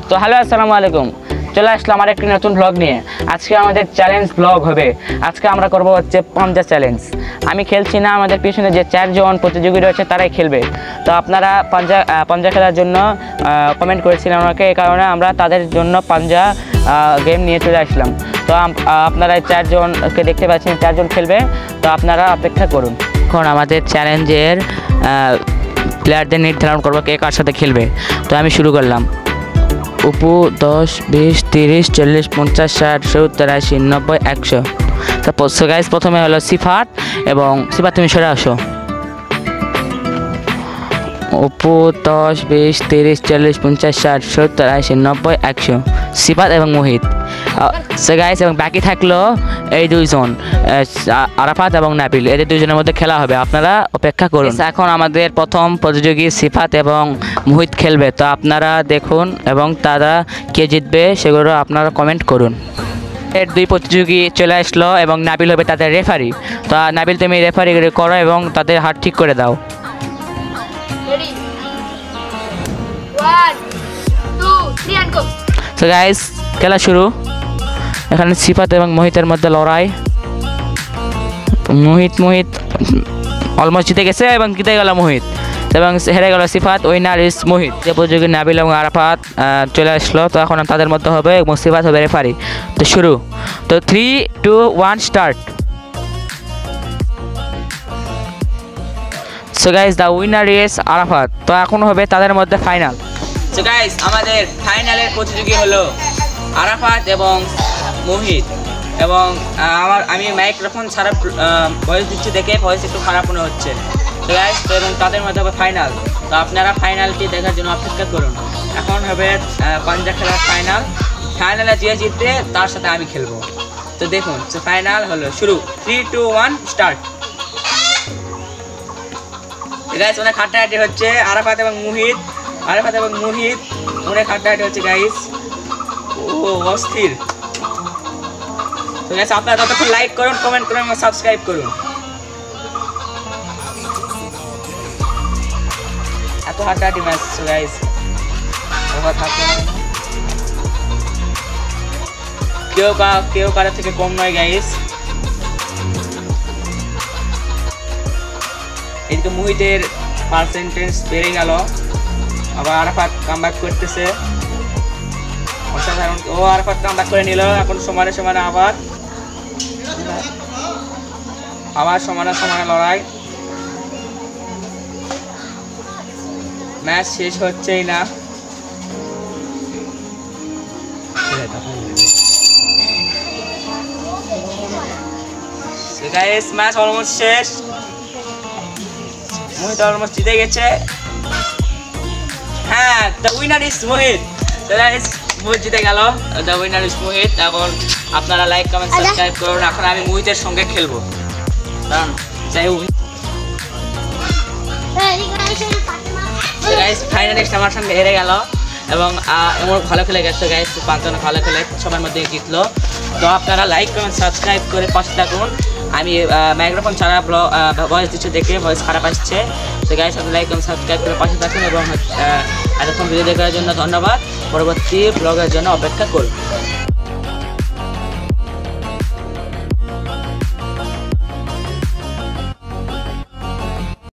তো হ্যালো আসসালামু আলাইকুম, চলে আসলাম আমার একটি নতুন ব্লগ নিয়ে। আজকে আমাদের চ্যালেঞ্জ ব্লগ হবে। আজকে আমরা করব হচ্ছে পাঞ্জা চ্যালেঞ্জ। আমি খেলছি না, আমাদের পিছনে যে 4 জন প্রতিযোগী রয়েছে তারাই খেলবে। তো আপনারা পাঞ্জা খেলার জন্য কমেন্ট করেছিলেন আমাকে, এই কারণে আমরা তাদের জন্য পাঞ্জা গেম নিয়ে চলে আসলাম। তো আপনারা 4 জনকে দেখতে পাচ্ছেন, 4 জন খেলবে। তো আপনারা অপেক্ষা করুন। এখন আমাদের চ্যালেঞ্জের প্লেয়ারদের নির্ধারণ করবো কে কার সাথে খেলবে। তো আমি শুরু করলাম। উপু 10, 20, 30, 40, 50, 60, 70, 80, 90, 100। তারপর গাইস প্রথমে হলো সিফাত, এবং সিফাত তুমি সরে আসো। উপু 10, 20, 30, 40, 50, 60, 70, 80, 90, 100। সিফাত এবং মোহিত। গাইস এবং বাকি থাকলো এই 2 জন, আরাফাত এবং নাবিল। এদের 2 জনের মধ্যে খেলা হবে, আপনারা অপেক্ষা করুন। এখন আমাদের প্রথম প্রতিযোগী সিফাত এবং মোহিত খেলবে। তো আপনারা দেখুন এবং তারা কে জিতবে সেগুলো আপনারা কমেন্ট করুন। এর 2 প্রতিযোগী চলে আসলো এবং নাবিল হবে তাদের রেফারি। তো নাবিল তুমি রেফারি করো এবং তাদের হাত ঠিক করে দাও। তো গাইস খেলা শুরু। এখানে সিফাত এবং মোহিতের মধ্যে লড়াই। মোহিত অলমোস্ট জিতে গেছে এবং জিতে গেল মোহিত, এবং হেরে গেল সিফাত। উইনার ইজ মোহিত। যে প্রতিযোগী নাবিল এবং আরাফাত চলে আসলো। তো এখন তাদের মধ্যে হবে এবং সিফাত হবে রেফারি। তো শুরু। তো 3, 2, 1 start. So guys the winner is Arafat. তো এখন হবে তাদের মধ্যে ফাইনাল। সো গাইস আমাদের ফাইনালের প্রতিযোগী হলো আরাফাত এবং মোহিত। এবং আমি মাইক্রোফোন ছাড়া ভয়েস দিচ্ছি দেখে ভয়েস একটু খারাপ মনে হচ্ছে। তো গাইস তো এবং তাদের মধ্যে হবে ফাইনাল। তো আপনারা ফাইনালটি দেখার জন্য অপেক্ষা করুন। এখন হবে পাঞ্জা খেলার ফাইনালে যে জিতবে তার সাথে আমি খেলবো। তো দেখুন ফাইনাল হলো শুরু। 3, 2, 1 স্টার্ট। গাইস অনেক হাড্ডাহাড্ডি হচ্ছে আরাফাত এবং মোহিত অনেক হাড্ডাহাড্ডি হচ্ছে গাইস। ও অস্থির। তো গাইস আপনারা ততক্ষণ লাইক করুন, কমেন্ট করুন এবং সাবস্ক্রাইব করুন। এত হাড্ডাহাড্ডি ম্যাচ গাইস, কেউ কারোর থেকে কম নয় গাইস। এদিকে মোহিতের পার্সেন্টেজ বেড়ে গেল, আবার আরাফাত কামব্যাক করতেছে। অসাধারণ। আরাফাত কামব্যাক করে নিল। এখন সমানে আবার সমানে লড়াই। ম্যাচ শেষ হচ্ছেই না। গাইস ম্যাচ অলমোস্ট শেষ। মোহিত অলমোস্ট জিতে গেছে। হ্যাঁ, দ্য উইনার ইজ মোহিত। মোহিত জিতে গেল। দ্য উইনার ইজ মোহিত। এখন আপনারা লাইক কমেন্ট সাবস্ক্রাইব করুন। এখন আমি মোহিতের সঙ্গে খেলবো, কারণ চাই ফাইনালি আমার সঙ্গে হেরে গেল এবং এমন ভালো খেলে গেছে গাইস। 5 জন ভালো খেলে সবার মধ্যে জিতলো। তো আপনারা লাইক কমেন্ট সাবস্ক্রাইব করে পাশে থাকুন। আমি মাইক্রোফোন ছাড়া ভয়েস দিচ্ছি দেখে ভয়েস খারাপ আসছে। তো গাইস আপনারা লাইক কমেন্ট সাবস্ক্রাইব করে পাশে থাকুন এবং এতক্ষণ ভিডিও দেখার জন্য ধন্যবাদ। পরবর্তী ব্লগের জন্য অপেক্ষা করুন।